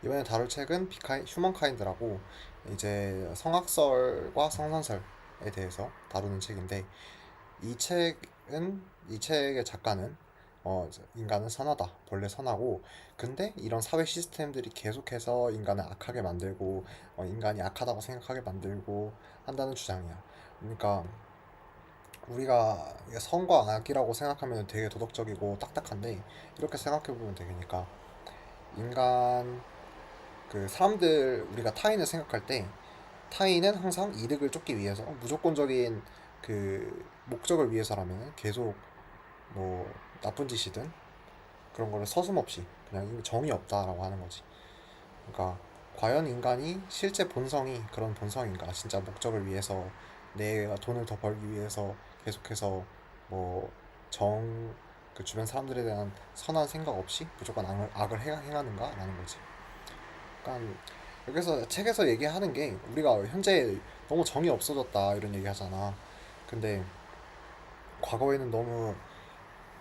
이번에 다룰 책은 휴먼카인드라고 이제 성악설과 성선설에 대해서 다루는 책인데 이 책은 이 책의 작가는 인간은 선하다, 본래 선하고 근데 이런 사회 시스템들이 계속해서 인간을 악하게 만들고 인간이 악하다고 생각하게 만들고 한다는 주장이야. 그러니까 우리가 선과 악이라고 생각하면 되게 도덕적이고 딱딱한데 이렇게 생각해보면 되니까 인간 사람들 우리가 타인을 생각할 때 타인은 항상 이득을 쫓기 위해서 무조건적인 목적을 위해서라면 계속 뭐 나쁜 짓이든 그런 거를 서슴없이 그냥 정이 없다라고 하는 거지. 그러니까 과연 인간이 실제 본성이 그런 본성인가? 진짜 목적을 위해서 내가 돈을 더 벌기 위해서 계속해서 뭐 정 주변 사람들에 대한 선한 생각 없이 무조건 악을 행하는가라는 거지. 그러니까 여기서 책에서 얘기하는 게 우리가 현재 너무 정이 없어졌다 이런 얘기 하잖아. 근데 과거에는 너무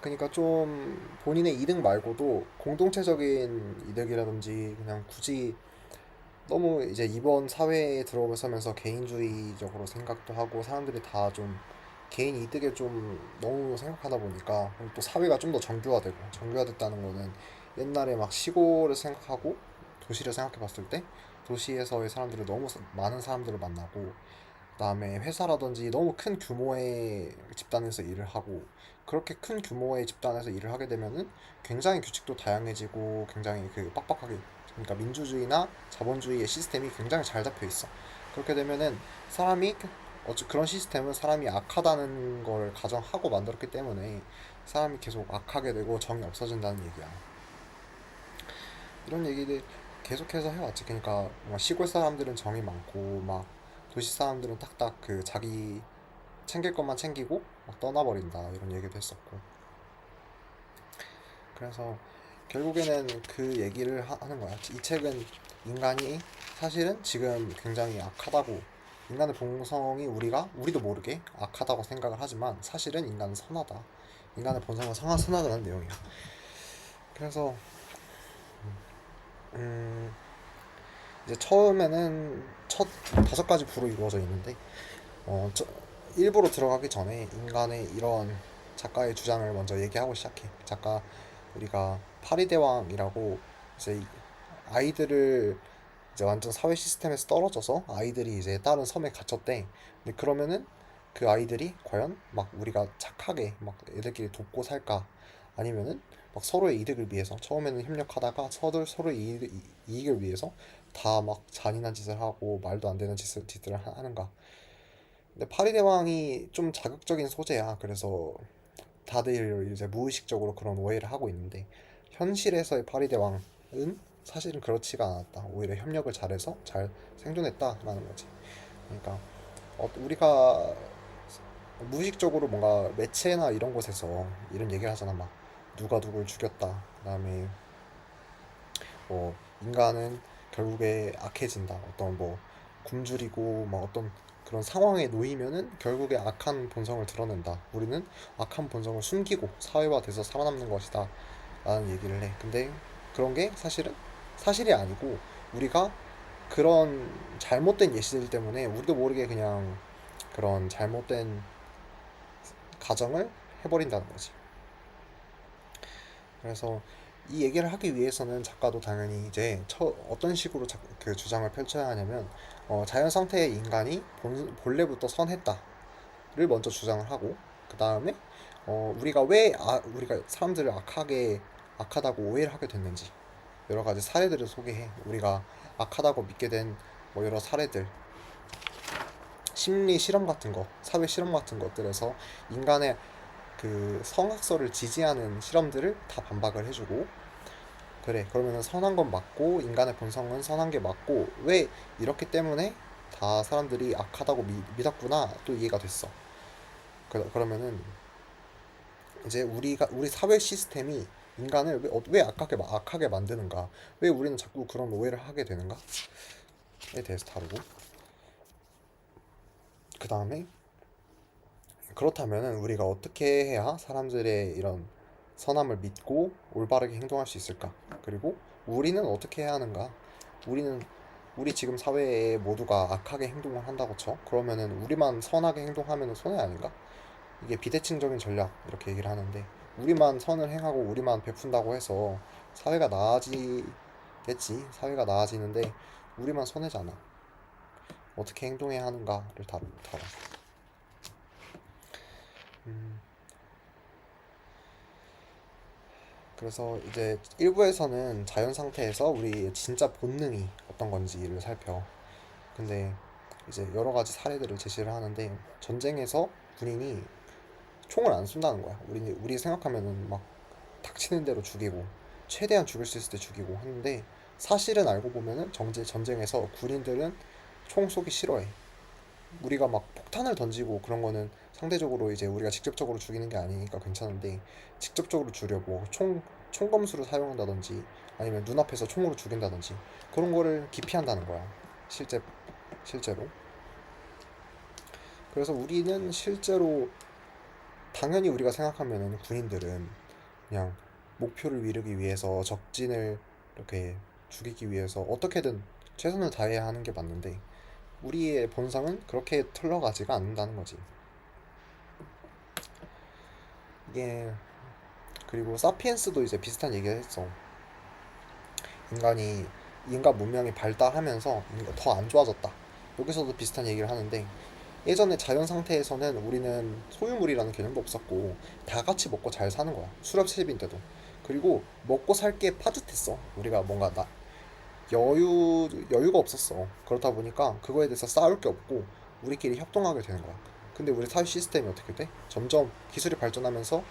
그러니까 좀 본인의 이득 말고도 공동체적인 이득이라든지 그냥 굳이 너무 이제 이번 사회에 들어서면서 개인주의적으로 생각도 하고 사람들이 다 좀 개인 이득에 좀 너무 생각하다 보니까 또 사회가 좀 더 정교화되고 정교화됐다는 거는 옛날에 막 시골을 생각하고 도시를 생각해 봤을 때 도시에서의 사람들이 너무 많은 사람들을 만나고 그다음에 회사라든지 너무 큰 규모의 집단에서 일을 하고 그렇게 큰 규모의 집단에서 일을 하게 되면은 굉장히 규칙도 다양해지고 굉장히 빡빡하게 그러니까 민주주의나 자본주의의 시스템이 굉장히 잘 잡혀 있어. 그렇게 되면은 사람이 그런 시스템은 사람이 악하다는 걸 가정하고 만들었기 때문에 사람이 계속 악하게 되고 정이 없어진다는 얘기야. 이런 얘기들 계속해서 해왔지. 그러니까 뭐 시골 사람들은 정이 많고 막 도시 사람들은 딱딱 자기 챙길 것만 챙기고 막 떠나버린다 이런 얘기도 했었고. 그래서 결국에는 그 얘기를 하는 거야. 이 책은 인간이 사실은 지금 굉장히 악하다고 인간의 본성이 우리도 모르게 악하다고 생각을 하지만 사실은 인간은 선하다. 인간의 본성은 선하다는 내용이야. 그래서 음, 이제 처음에는 첫 5가지 부로 이루어져 있는데 어, 저, 일부러 들어가기 전에 인간의 이런 작가의 주장을 먼저 얘기하고 시작해. 우리가 파리대왕이라고 이제 아이들을 이제 완전 사회 시스템에서 떨어져서 아이들이 이제 다른 섬에 갇혔대. 근데 그러면은 그 아이들이 과연 막 우리가 착하게 막 애들끼리 돕고 살까? 아니면은 막 서로의 이득을 위해서 처음에는 협력하다가 서로의 이익을 위해서 다 막 잔인한 짓을 하고 말도 안 되는 짓들을 하는가? 근데 파리대왕이 좀 자극적인 소재야. 그래서 다들 이제 무의식적으로 그런 오해를 하고 있는데 현실에서의 파리대왕은 사실은 그렇지가 않았다. 오히려 협력을 잘해서 잘 생존했다라는 거지. 그러니까 우리가 무의식적으로 뭔가 매체나 이런 곳에서 이런 얘기를 하잖아. 막 누가 누굴 죽였다. 그다음에 뭐 인간은 결국에 악해진다. 어떤 뭐 굶주리고 막 어떤 그런 상황에 놓이면은 결국에 악한 본성을 드러낸다. 우리는 악한 본성을 숨기고 사회화돼서 살아남는 것이다. 라는 얘기를 해. 근데 그런 게 사실은 사실이 아니고 우리가 그런 잘못된 예시들 때문에 우리도 모르게 그냥 그런 잘못된 가정을 해버린다는 거지. 그래서 이 얘기를 하기 위해서는 작가도 당연히 이제 어떤 식으로 주장을 펼쳐야 하냐면 자연 상태의 인간이 본래부터 선했다를 먼저 주장을 하고 그 다음에 우리가 사람들을 악하다고 오해를 하게 됐는지 여러 가지 사례들을 소개해. 우리가 악하다고 믿게 된 뭐 여러 사례들, 심리 실험 같은 거, 사회 실험 같은 것들에서 인간의 성악설을 지지하는 실험들을 다 반박을 해주고 그래 그러면은 선한 건 맞고 인간의 본성은 선한 게 맞고 왜 이렇기 때문에 다 사람들이 악하다고 믿었구나 또 이해가 됐어. 그러면은 이제 우리 사회 시스템이 인간을 왜 악하게 만드는가 왜 우리는 자꾸 그런 오해를 하게 되는가에 대해서 다루고 그 다음에 그렇다면은 우리가 어떻게 해야 사람들의 이런 선함을 믿고 올바르게 행동할 수 있을까? 그리고 우리는 어떻게 해야 하는가? 우리는 우리 지금 사회에 모두가 악하게 행동을 한다고 쳐. 그러면은 우리만 선하게 행동하면은 손해 아닌가? 이게 비대칭적인 전략 이렇게 얘기를 하는데 우리만 선을 행하고 우리만 베푼다고 해서 사회가 나아지겠지. 사회가 나아지는데 우리만 손해잖아. 어떻게 행동해야 하는가를 다뤄. 음, 그래서 이제 일부에서는 자연 상태에서 우리 진짜 본능이 어떤 건지를 살펴. 근데 이제 여러 가지 사례들을 제시를 하는데 전쟁에서 군인이 총을 안 쏜다는 거야. 우리 생각하면은 막 닥치는 대로 죽이고 최대한 죽일 수 있을 때 죽이고 하는데 사실은 알고 보면은 전쟁에서 군인들은 총 쏘기 싫어해. 우리가 막 폭탄을 던지고 그런 거는 상대적으로 이제 우리가 직접적으로 죽이는 게 아니니까 괜찮은데 직접적으로 주려고 총검수를 사용한다든지 아니면 눈앞에서 총으로 죽인다든지 그런 거를 기피한다는 거야. 실제 실제로. 그래서 우리는 실제로 당연히 우리가 생각하면은 군인들은 그냥 목표를 이루기 위해서 적진을 이렇게 죽이기 위해서 어떻게든 최선을 다해야 하는 게 맞는데 우리의 본성은 그렇게 흘러가지가 않는다는 거지. 이게 그리고 사피엔스도 이제 비슷한 얘기를 했어. 인간이 인간 문명이 발달하면서 더 안 좋아졌다. 여기서도 비슷한 얘기를 하는데 예전에 자연 상태에서는 우리는 소유물이라는 개념도 없었고 다 같이 먹고 잘 사는 거야. 수렵집인데도. 그리고 먹고 살 게 빠듯했어. 우리가 뭔가 여유가 없었어. 그렇다 보니까 그거에 대해서 싸울 게 없고 우리끼리 협동하게 되는 거야. 근데 우리 사회 시스템이 어떻게 돼? 점점 기술이 발전하면서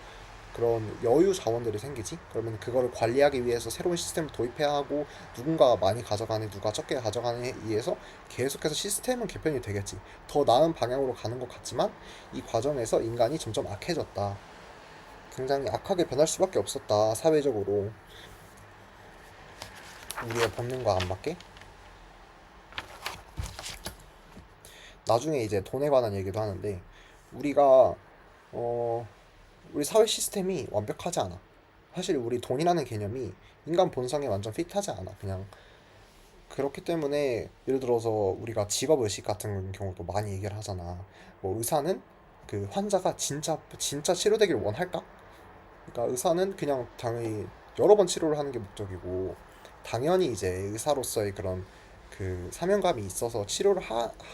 그런 여유 자원들이 생기지. 그러면 그거를 관리하기 위해서 새로운 시스템을 도입해야 하고 누군가 많이 가져가네 누가 적게 가져가네 위해서 계속해서 시스템은 개편이 되겠지. 더 나은 방향으로 가는 것 같지만 이 과정에서 인간이 점점 악해졌다. 굉장히 악하게 변할 수밖에 없었다. 사회적으로 우리의 본능과 안 맞게. 나중에 이제 돈에 관한 얘기도 하는데 우리가 어 우리 사회 시스템이 완벽하지 않아. 사실 우리 돈이라는 개념이 인간 본성에 완전 핏하지 않아. 그냥 그렇기 때문에 예를 들어서 우리가 직업 의식 같은 경우도 많이 얘기를 하잖아. 뭐 의사는 그 환자가 진짜 치료되기를 원할까? 그러니까 의사는 그냥 당연히 여러 번 치료를 하는 게 목적이고 당연히 이제 의사로서의 그런 그 사명감이 있어서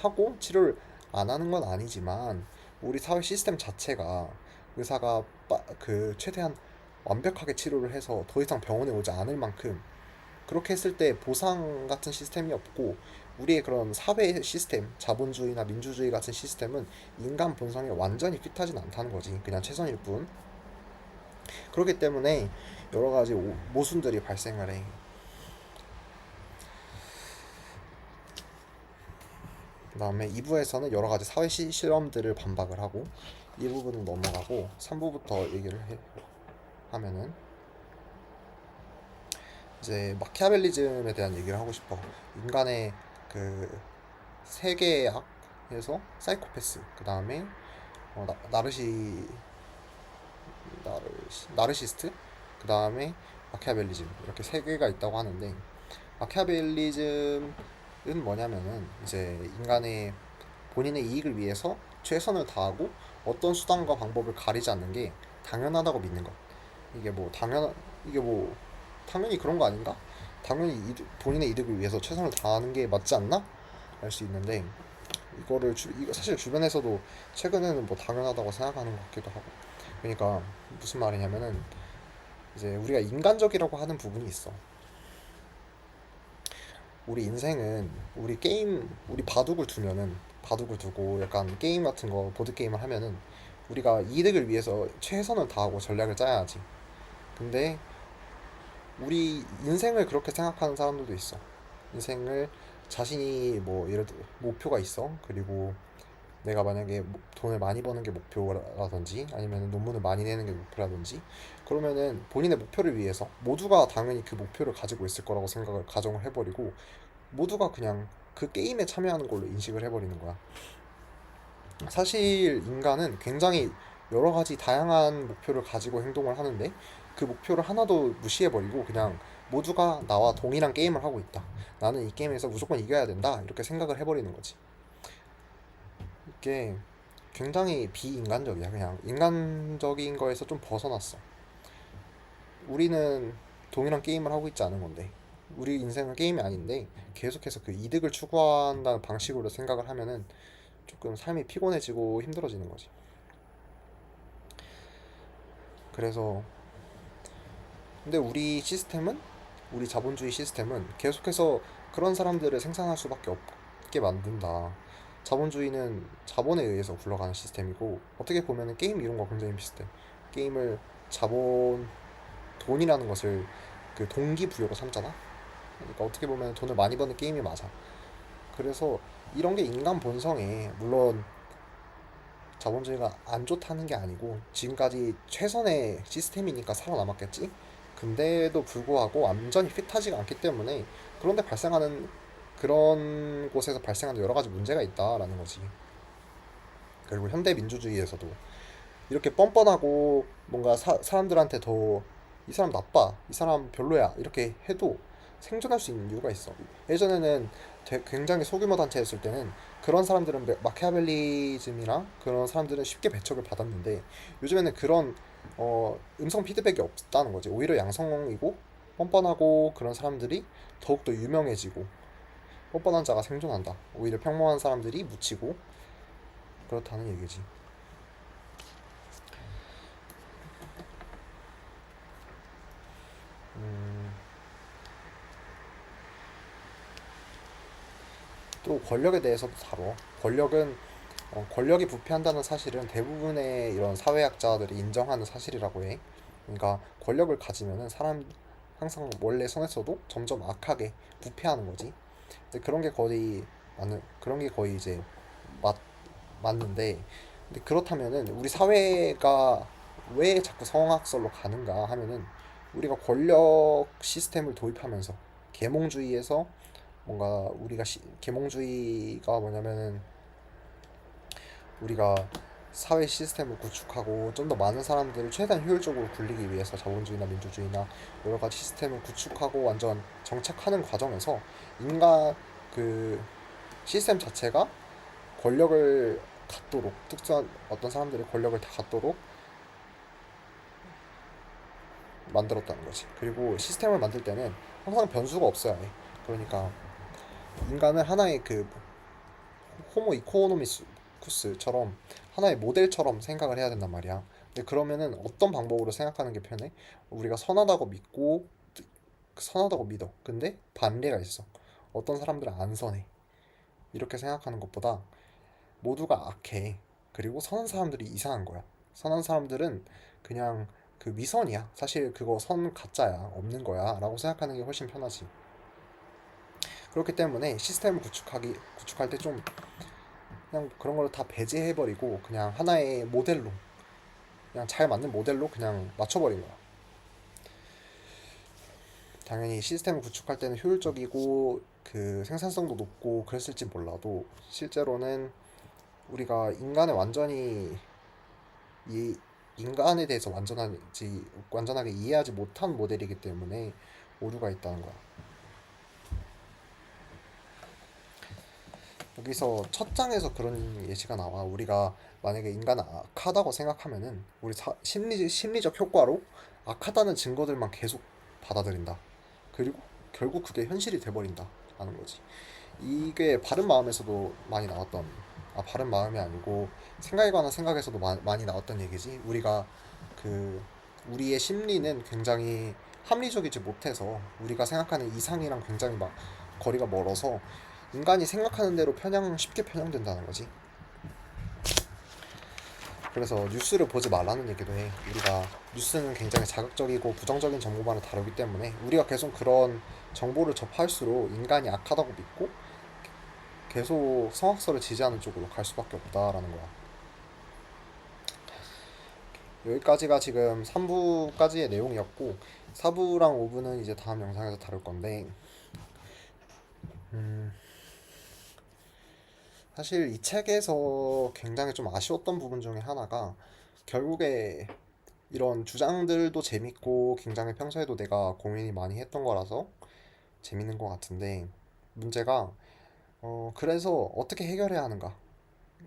하고 치료를 안 하는 건 아니지만 우리 사회 시스템 자체가 의사가 최대한 완벽하게 치료를 해서 더 이상 병원에 오지 않을 만큼 그렇게 했을 때 보상 같은 시스템이 없고 우리의 그런 사회 시스템, 자본주의나 민주주의 같은 시스템은 인간 본성에 완전히 핏하진 않다는 거지. 그냥 최선일 뿐. 그렇기 때문에 여러 가지 모순들이 발생을 해. 그 다음에 2부에서는 여러 가지 사회 실험들을 반박을 하고 이 부분은 넘어가고 3부부터 하면은 이제 마키아벨리즘에 대한 얘기를 하고 싶어. 인간의 그 세계의 악에서 사이코패스, 그 다음에 나르시스트, 그 다음에 마키아벨리즘 이렇게 세 개가 있다고 하는데 마키아벨리즘은 뭐냐면은 이제 인간의 본인의 이익을 위해서 최선을 다하고 어떤 수단과 방법을 가리지 않는 게 당연하다고 믿는 것. 이게 뭐 이게 뭐 당연히 그런 거 아닌가? 당연히 본인의 이득을 위해서 최선을 다하는 게 맞지 않나? 알 수 있는데 이거 사실 주변에서도 최근에는 뭐 당연하다고 생각하는 것 같기도 하고. 그러니까 무슨 말이냐면은 이제 우리가 인간적이라고 하는 부분이 있어. 우리 인생은 우리 바둑을 두고 약간 게임 같은 거 보드 게임을 하면은 우리가 이득을 위해서 최선을 다하고 전략을 짜야지. 근데 우리 인생을 그렇게 생각하는 사람들도 있어. 인생을 자신이 뭐 예를 들어 목표가 있어. 그리고 내가 만약에 돈을 많이 버는 게 목표라든지 아니면 논문을 많이 내는 게 목표라든지 그러면은 본인의 목표를 위해서 모두가 당연히 그 목표를 가지고 있을 거라고 생각을 가정을 해버리고 모두가 그냥 그 게임에 참여하는 걸로 인식을 해버리는 거야. 사실 인간은 굉장히 여러 가지 다양한 목표를 가지고 행동을 하는데 그 목표를 하나도 무시해버리고 그냥 모두가 나와 동일한 게임을 하고 있다. 나는 이 게임에서 무조건 이겨야 된다. 이렇게 생각을 해버리는 거지. 이게 굉장히 비인간적이야. 그냥 인간적인 거에서 좀 벗어났어. 우리는 동일한 게임을 하고 있지 않은 건데, 우리 인생은 게임이 아닌데 계속해서 그 이득을 추구한다는 방식으로 생각을 하면은 조금 삶이 피곤해지고 힘들어지는 거지. 그래서 근데 우리 자본주의 시스템은 계속해서 그런 사람들을 생산할 수밖에 없게 만든다. 자본주의는 자본에 의해서 굴러가는 시스템이고, 어떻게 보면 게임 이론과 굉장히 비슷해. 게임을 자본, 돈이라는 것을 그 동기부여로 삼잖아. 그러니까 어떻게 보면 돈을 많이 버는 게임이 맞아. 그래서 이런 게 인간 본성에, 물론 자본주의가 안 좋다는 게 아니고 지금까지 최선의 시스템이니까 살아남았겠지. 근데도 불구하고 완전히 핏하지가 않기 때문에 그런데 발생하는, 그런 곳에서 발생하는 여러 가지 문제가 있다라는 거지. 그리고 현대 민주주의에서도 이렇게 뻔뻔하고 뭔가 사람들한테 더 이 사람 나빠, 이 사람 별로야 이렇게 해도 생존할 수 있는 이유가 있어. 예전에는 굉장히 소규모 단체였을 때는 그런 사람들은 마키아벨리즘이나 그런 사람들은 쉽게 배척을 받았는데, 요즘에는 그런 음성 피드백이 없다는 거지. 오히려 양성이고 뻔뻔하고 그런 사람들이 더욱더 유명해지고, 뻔뻔한 자가 생존한다. 오히려 평범한 사람들이 묻히고, 그렇다는 얘기지. 음, 또 권력에 대해서도 다뤄. 권력이 부패한다는 사실은 대부분의 이런 사회학자들이 인정하는 사실이라고 해. 그러니까 권력을 가지면은 사람 항상 원래 선에서도 점점 악하게 부패하는 거지. 근데 그런 게 거의 이제 맞 맞는데, 근데 그렇다면은 우리 사회가 왜 자꾸 성악설로 가는가 하면은, 우리가 권력 시스템을 도입하면서 계몽주의에서 뭔가 계몽주의가 뭐냐면은 우리가 사회 시스템을 구축하고 좀 더 많은 사람들을 최대한 효율적으로 굴리기 위해서 자본주의나 민주주의나 여러 가지 시스템을 구축하고 완전 정착하는 과정에서 인간 그 시스템 자체가 권력을 갖도록, 특수한 어떤 사람들이 권력을 다 갖도록 만들었다는 거지. 그리고 시스템을 만들 때는 항상 변수가 없어야 해. 그러니까 인간을 하나의 그 호모 이코노미쿠스처럼 하나의 모델처럼 생각을 해야 된단 말이야. 근데 그러면은 어떤 방법으로 생각하는 게 편해? 우리가 선하다고 믿어. 근데 반대가 있어. 어떤 사람들은 안 선해. 이렇게 생각하는 것보다 모두가 악해. 그리고 선한 사람들이 이상한 거야. 선한 사람들은 그냥 그 위선이야. 사실 그거 선 가짜야. 없는 거야. 라고 생각하는 게 훨씬 편하지. 그렇기 때문에 시스템을 구축할 때 좀 그냥 그런 걸 다 배제해버리고 그냥 하나의 모델로, 그냥 잘 맞는 모델로 그냥 맞춰버린 거야. 당연히 시스템을 구축할 때는 효율적이고 그 생산성도 높고 그랬을지 몰라도, 실제로는 우리가 이 인간에 대해서 완전하게 이해하지 못한 모델이기 때문에 오류가 있다는 거야. 여기서 첫 장에서 그런 예시가 나와. 우리가 만약에 인간은 악하다고 생각하면은 우리 심리적 효과로 악하다는 증거들만 계속 받아들인다. 그리고 결국 그게 현실이 돼버린다 하는 거지. 이게 바른 마음에서도 많이 나왔던, 바른 마음이 아니고 생각에 관한 생각에서도 많이 나왔던 얘기지. 그 우리의 심리는 굉장히 합리적이지 못해서 우리가 생각하는 이상이랑 굉장히 막 거리가 멀어서 인간이 생각하는 대로 쉽게 편향된다는 거지. 그래서 뉴스를 보지 말라는 얘기도 해. 뉴스는 굉장히 자극적이고 부정적인 정보만을 다루기 때문에 우리가 계속 그런 정보를 접할수록 인간이 악하다고 믿고 계속 성악설을 지지하는 쪽으로 갈 수밖에 없다라는 거야. 여기까지가 지금 3부까지의 내용이었고, 4부랑 5부는 이제 다음 영상에서 다룰 건데, 음, 사실 이 책에서 굉장히 좀 아쉬웠던 부분 중에 하나가, 결국에 이런 주장들도 재밌고 굉장히 평소에도 내가 고민이 많이 했던 거라서 재밌는 것 같은데 문제가 그래서 어떻게 해결해야 하는가?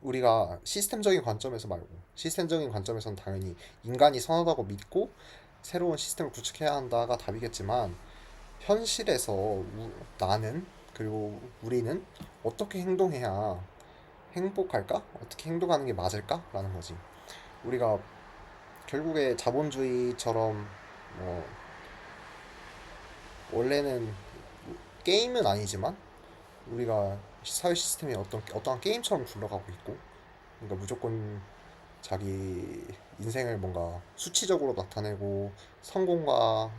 우리가 시스템적인 관점에서 말고 시스템적인 관점에서는 당연히 인간이 선하다고 믿고 새로운 시스템을 구축해야 한다가 답이겠지만 현실에서 나는 그리고 우리는 어떻게 행동해야 행복할까? 어떻게 행동하는 게 맞을까? 라는 거지. 우리가 결국에 자본주의처럼 뭐 원래는 게임은 아니지만 우리가 사회 시스템이 어떠한 게임처럼 굴러가고 있고 그러니까 무조건 자기 인생을 뭔가 수치적으로 나타내고 성공과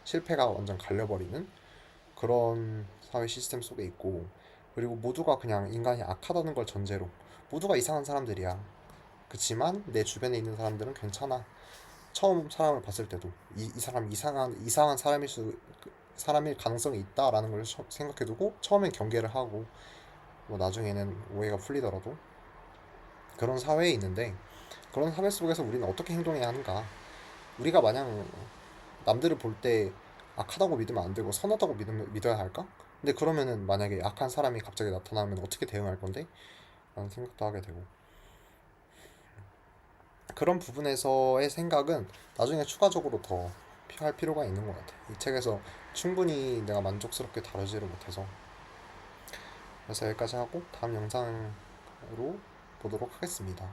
실패가 완전 갈려버리는 그런 사회 시스템 속에 있고 그리고 모두가 그냥 인간이 악하다는 걸 전제로 모두가 이상한 사람들이야. 그치만 내 주변에 있는 사람들은 괜찮아. 처음 사람을 봤을 때도 이 사람 이상한 사람일 가능성이 있다라는 걸 생각해두고 처음엔 경계를 하고 뭐 나중에는 오해가 풀리더라도 그런 사회에 있는데 그런 사회 속에서 우리는 어떻게 행동해야 하는가? 우리가 마냥 남들을 볼 때 악하다고 믿으면 안 되고 선하다고 믿어야 할까? 근데 그러면은 만약에 악한 사람이 갑자기 나타나면 어떻게 대응할 건데? 라는 생각도 하게 되고 그런 부분에서의 생각은 나중에 추가적으로 더 할 필요가 있는 것 같아. 이 책에서 충분히 내가 만족스럽게 다루지를 못해서 그래서 여기까지 하고 다음 영상으로 보도록 하겠습니다.